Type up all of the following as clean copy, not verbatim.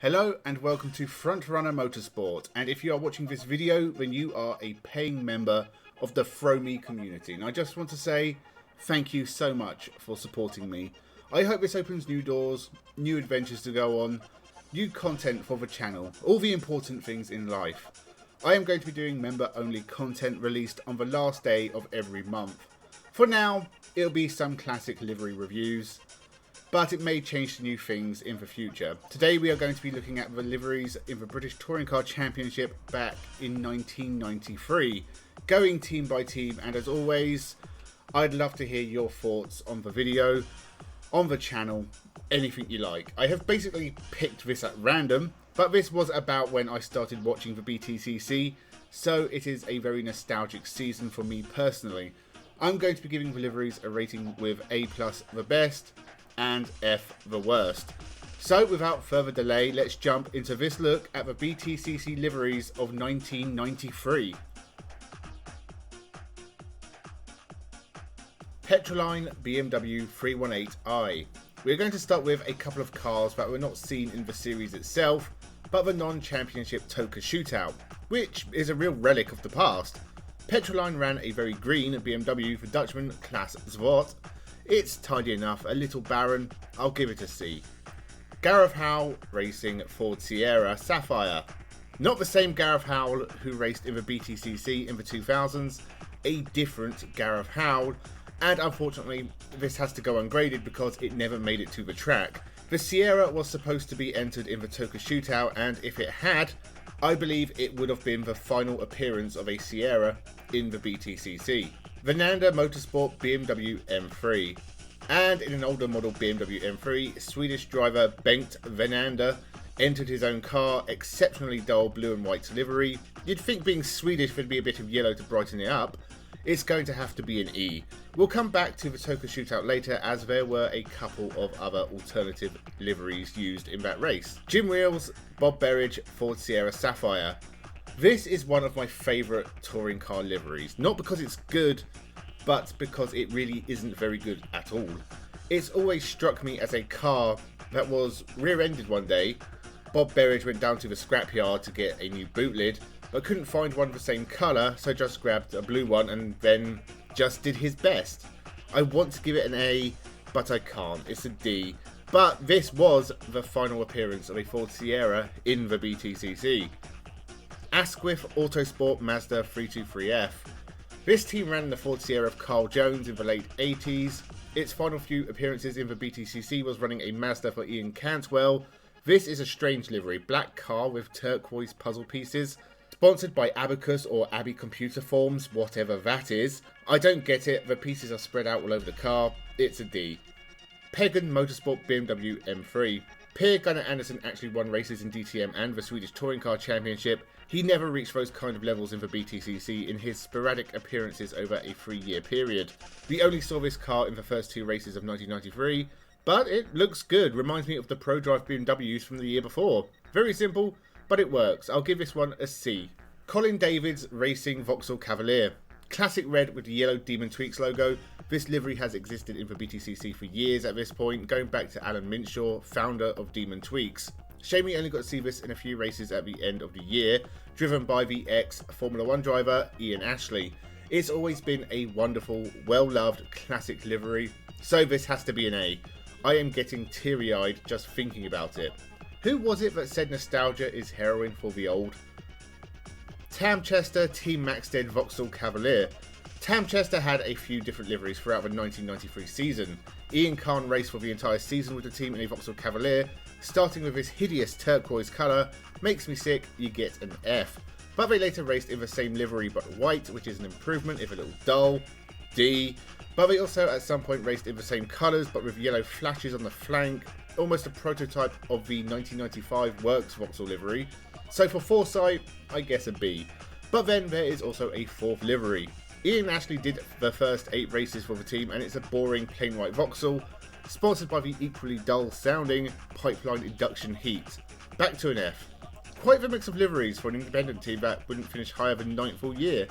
Hello and welcome to Frontrunner Motorsport, and if you are watching this video then you are a paying member of the Fromie community, and I just want to say thank you so much for supporting me. I hope this opens new doors, new adventures to go on, new content for the channel, all the important things in life. I am going to be doing member only content released on the last day of every month. For now it'll be some classic livery reviews, but it may change to new things in the future. Today we are going to be looking at the liveries in the British Touring Car Championship back in 1993, going team by team, and as always, I'd love to hear your thoughts on the video, on the channel, anything you like. I have basically picked this at random, but this was about when I started watching the BTCC, so it is a very nostalgic season for me personally. I'm going to be giving the liveries a rating with A+ the best, and F the worst. So without further delay, let's jump into this look at the BTCC liveries of 1993. Petroline BMW 318i. We're going to start with a couple of cars that were not seen in the series itself, but the non-championship TOCA shootout, which is a real relic of the past. Petroline ran a very green BMW for Dutchman Class Zwart. It's tidy enough, a little barren, I'll give it a C. Gareth Howell racing Ford Sierra Sapphire. Not the same Gareth Howell who raced in the BTCC in the 2000s, a different Gareth Howell, and unfortunately this has to go ungraded because it never made it to the track. The Sierra was supposed to be entered in the TOCA shootout, and if it had, I believe it would have been the final appearance of a Sierra in the BTCC. Venander Motorsport BMW M3. And in an older model BMW M3, Swedish driver Bengt Venander entered his own car, exceptionally dull blue and white livery. You'd think being Swedish there'd be a bit of yellow to brighten it up. It's going to have to be an E. We'll come back to the TOCA shootout later, as there were a couple of other alternative liveries used in that race. Jim Wheels, Bob Berridge, Ford Sierra Sapphire. This is one of my favourite touring car liveries, not because it's good, but because it really isn't very good at all. It's always struck me as a car that was rear-ended one day. Bob Berridge went down to the scrapyard to get a new boot lid, but couldn't find one of the same colour, so just grabbed a blue one and then just did his best. I want to give it an A, but I can't, it's a D. But this was the final appearance of a Ford Sierra in the BTCC. Asquith Autosport Mazda 323F. This team ran the Ford Sierra of Carl Jones in the late 80s. Its final few appearances in the BTCC was running a Mazda for Ian Cantwell. This is a strange livery, black car with turquoise puzzle pieces. Sponsored by Abacus or Abbey Computer Forms, whatever that is. I don't get it, the pieces are spread out all over the car. It's a D. Pegan Motorsport BMW M3. Per Gunnar Anderson actually won races in DTM and the Swedish Touring Car Championship. He never reached those kind of levels in the BTCC in his sporadic appearances over a 3-year period. We only saw this car in the first 2 races of 1993, but it looks good. Reminds me of the ProDrive BMWs from the year before. Very simple, but it works. I'll give this one a C. Colin Davids Racing Vauxhall Cavalier. Classic red with the yellow Demon Tweaks logo. This livery has existed in the BTCC for years at this point, going back to Alan Minshaw, founder of Demon Tweaks. Shame we only got to see this in a few races at the end of the year, driven by the ex-Formula 1 driver Ian Ashley. It's always been a wonderful, well-loved classic livery, so this has to be an A. I am getting teary-eyed just thinking about it. Who was it that said nostalgia is heroin for the old? Tamchester Team Maxted Vauxhall Cavalier. Tamchester had a few different liveries throughout the 1993 season. Ian Khan raced for the entire season with the team in a Vauxhall Cavalier, starting with his hideous turquoise colour. Makes me sick, you get an F. But they later raced in the same livery but white, which is an improvement if a little dull. D. But they also at some point raced in the same colours but with yellow flashes on the flank, almost a prototype of the 1995 Works Vauxhall livery. So for foresight, I guess a B. But then there is also a 4th livery. Ian Ashley did the first 8 races for the team, and it's a boring plain white Vauxhall, sponsored by the equally dull sounding Pipeline Induction Heat. Back to an F. Quite the mix of liveries for an independent team that wouldn't finish higher than 9th all year.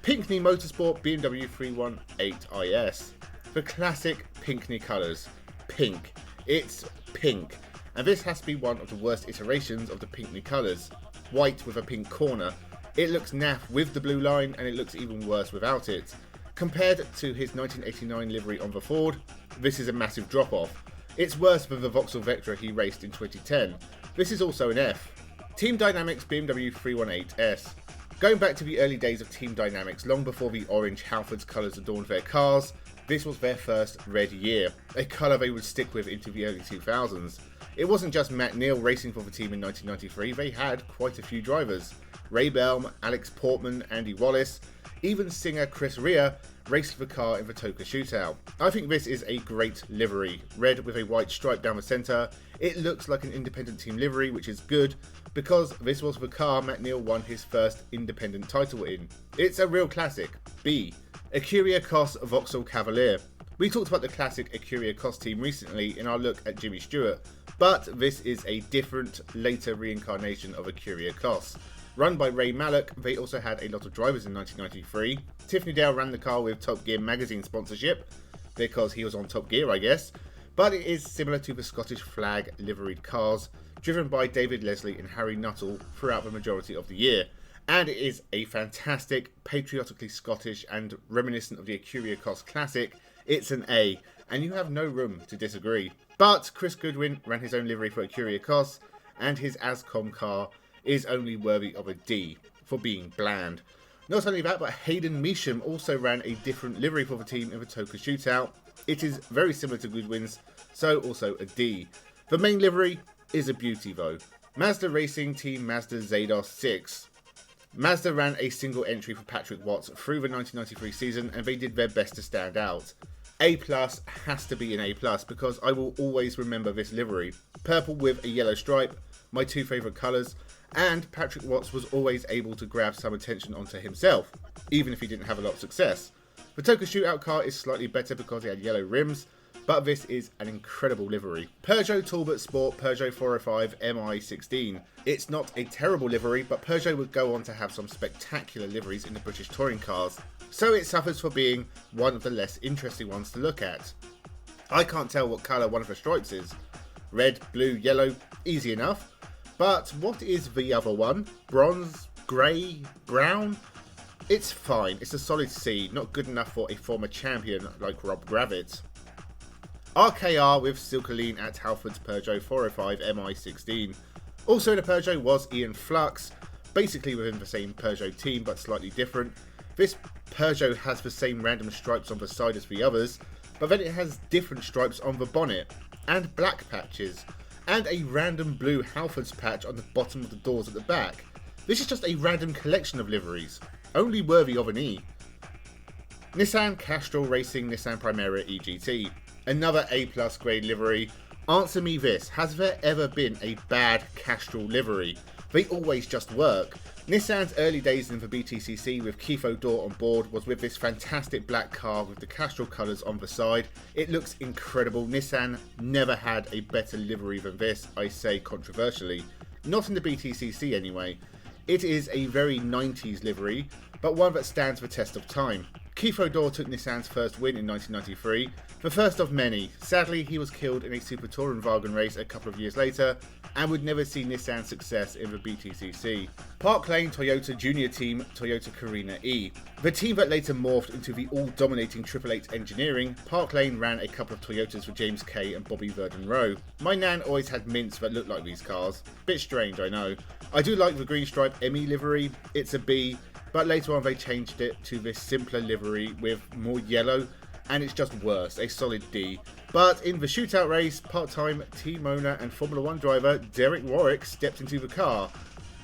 Pinkney Motorsport BMW 318IS. The classic Pinkney colours. Pink. It's pink. and this has to be one of the worst iterations of the Pinkney colours. White with a pink corner. It looks naff with the blue line, and it looks even worse without it. Compared to his 1989 livery on the Ford, this is a massive drop off. It's worse than the Vauxhall Vectra he raced in 2010. This is also an F. Team Dynamics BMW 318S. Going back to the early days of Team Dynamics, long before the orange Halfords colours adorned their cars, this was their first red year, a colour they would stick with into the early 2000s. It wasn't just Matt Neal racing for the team in 1993, they had quite a few drivers. Ray Belm, Alex Portman, Andy Wallace, even singer Chris Rea raced the car in the Toka Shootout. I think this is a great livery. Red with a white stripe down the centre. It looks like an independent team livery, which is good because this was the car Matt Neal won his first independent title in. It's a real classic. B. Ecuria Cos Vauxhall Cavalier. We talked about the classic Ecuria Cos team recently in our look at Jimmy Stewart, but this is a different, later reincarnation of Ecuria Cos. Run by Ray Mallock, they also had a lot of drivers in 1993. Tiffany Dale ran the car with Top Gear magazine sponsorship, because he was on Top Gear I guess, but it is similar to the Scottish flag liveried cars, driven by David Leslie and Harry Nuttall throughout the majority of the year. And it is a fantastic, patriotically Scottish and reminiscent of the Ecuria Cos classic. It's an A, and you have no room to disagree. But Chris Goodwin ran his own livery for Ecuria Cos, and his Ascom car is only worthy of a D for being bland. Not only that, but Hayden Measham also ran a different livery for the team in the Toka Shootout. It is very similar to Goodwin's, so also a D. The main livery is a beauty though. Mazda Racing Team Mazda Zados 6. Mazda ran a single entry for Patrick Watts through the 1993 season, and they did their best to stand out. A+ has to be an A+, because I will always remember this livery. Purple with a yellow stripe, my two favourite colours, and Patrick Watts was always able to grab some attention onto himself, even if he didn't have a lot of success. The Toka Shootout car is slightly better because it had yellow rims, but this is an incredible livery. Peugeot Talbot Sport Peugeot 405 MI16. It's not a terrible livery, but Peugeot would go on to have some spectacular liveries in the British touring cars, so it suffers for being one of the less interesting ones to look at. I can't tell what colour one of the stripes is. Red, blue, yellow, easy enough. But what is the other one? Bronze? Grey? Brown? It's fine, it's a solid C, not good enough for a former champion like Rob Gravett. RKR with Silkaleen at Halford's Peugeot 405 MI16. Also in a Peugeot was Ian Flux, basically within the same Peugeot team but slightly different. This Peugeot has the same random stripes on the side as the others, but then it has different stripes on the bonnet, and black patches, and a random blue Halfords patch on the bottom of the doors at the back. This is just a random collection of liveries, only worthy of an E. Nissan Castrol Racing Nissan Primera EGT. Another A+ grade livery. Answer me this, has there ever been a bad Castrol livery? They always just work. Nissan's early days in the BTCC with Keith O'Dore on board was with this fantastic black car with the Castrol colours on the side. It looks incredible. Nissan never had a better livery than this, I say controversially. Not in the BTCC anyway. It is a very 90s livery, but one that stands the test of time. Keith O'Dore took Nissan's first win in 1993, the first of many. Sadly, he was killed in a Super Tourenwagen race a couple of years later, and would never see Nissan's success in the BTCC. Park Lane Toyota Junior Team Toyota Carina E. The team that later morphed into the all-dominating 888 Engineering, Park Lane ran a couple of Toyotas for James Kay and Bobby Verdon Rowe. My nan always had mints that looked like these cars. Bit strange, I know. I do like the green stripe ME livery, it's a B, but later on they changed it to this simpler livery with more yellow, and it's just worse, a solid D. But in the shootout race, part-time team owner and Formula 1 driver Derek Warwick stepped into the car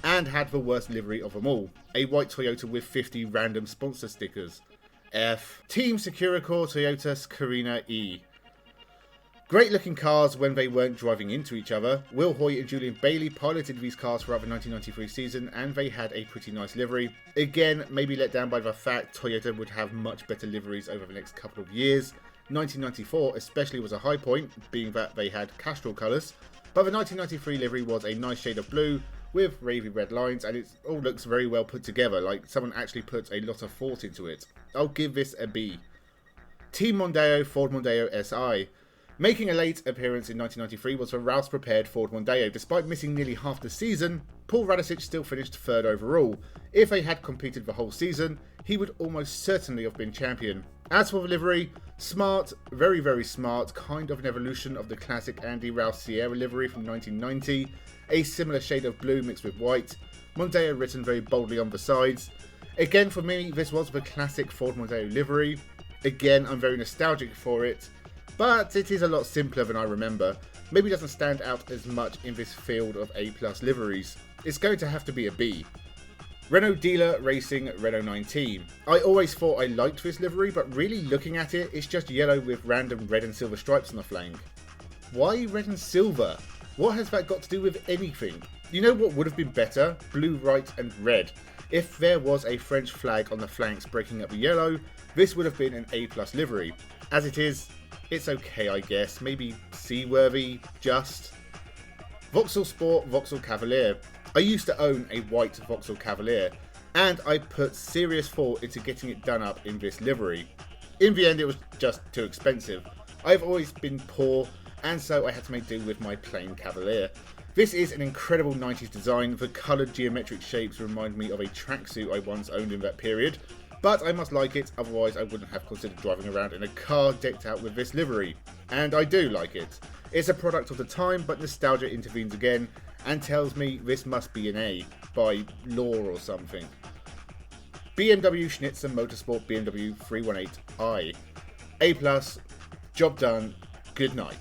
and had the worst livery of them all, a white Toyota with 50 random sponsor stickers. F. Team Securicor Toyota Carina E. Great looking cars when they weren't driving into each other. Will Hoy and Julian Bailey piloted these cars throughout the 1993 season, and they had a pretty nice livery. Again, maybe let down by the fact Toyota would have much better liveries over the next couple of years. 1994 especially was a high point, being that they had Castrol colours, but the 1993 livery was a nice shade of blue with wavy red lines, and it all looks very well put together, like someone actually put a lot of thought into it. I'll give this a B. Team Mondeo Ford Mondeo SI. Making a late appearance in 1993 was for Roush prepared Ford Mondeo. Despite missing nearly half the season, Paul Radicic still finished third overall. If they had competed the whole season, he would almost certainly have been champion. As for the livery, smart, very very smart, kind of an evolution of the classic Andy Roush Sierra livery from 1990, a similar shade of blue mixed with white, Mondeo written very boldly on the sides. Again, for me, this was the classic Ford Mondeo livery. Again, I'm very nostalgic for it, but it is a lot simpler than I remember. Maybe doesn't stand out as much in this field of A+ liveries. It's going to have to be a B. Renault Dealer Racing Renault 19. I always thought I liked this livery, but really looking at it, it's just yellow with random red and silver stripes on the flank. Why red and silver? What has that got to do with anything? You know what would have been better? Blue, white and red. If there was a French flag on the flanks breaking up the yellow, this would have been an A+ livery. As it is, it's okay I guess, maybe C-worthy, just. Vauxhall Sport Vauxhall Cavalier. I used to own a white Vauxhall Cavalier, and I put serious thought into getting it done up in this livery. In the end it was just too expensive. I've always been poor, and so I had to make do with my plain Cavalier. This is an incredible 90s design. The coloured geometric shapes remind me of a tracksuit I once owned in that period, but I must like it, otherwise I wouldn't have considered driving around in a car decked out with this livery. And I do like it. It's a product of the time, but nostalgia intervenes again and tells me this must be an A, by law or something. BMW Schnitzer Motorsport BMW 318i. A+, job done, good night.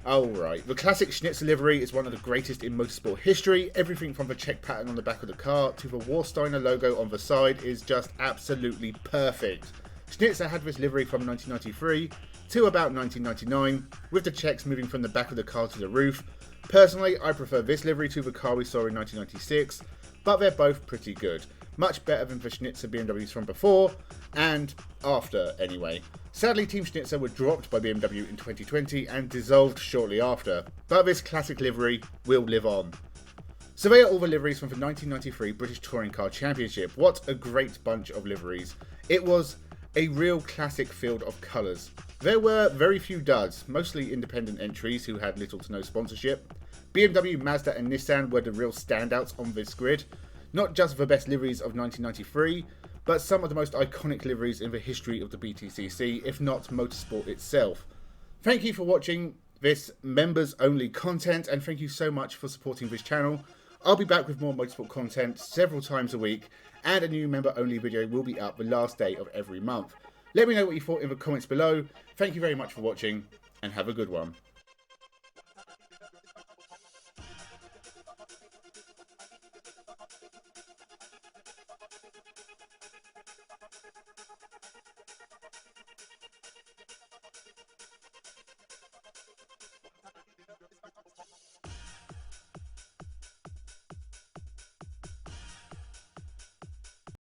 Alright, the classic Schnitzer livery is one of the greatest in motorsport history. Everything from the check pattern on the back of the car to the Warsteiner logo on the side is just absolutely perfect. Schnitzer had this livery from 1993 to about 1999, with the checks moving from the back of the car to the roof. Personally, I prefer this livery to the car we saw in 1996, but they're both pretty good. Much better than the Schnitzer BMWs from before, and after anyway. Sadly, Team Schnitzer were dropped by BMW in 2020 and dissolved shortly after, but this classic livery will live on. So they are all the liveries from the 1993 British Touring Car Championship. What a great bunch of liveries. It was a real classic field of colours. There were very few duds, mostly independent entries who had little to no sponsorship. BMW, Mazda and Nissan were the real standouts on this grid. Not just the best liveries of 1993, but some of the most iconic liveries in the history of the BTCC, if not motorsport itself. Thank you for watching this members only content, and thank you so much for supporting this channel. I'll be back with more motorsport content several times a week, and a new member only video will be up the last day of every month. Let me know what you thought in the comments below. Thank you very much for watching, and have a good one.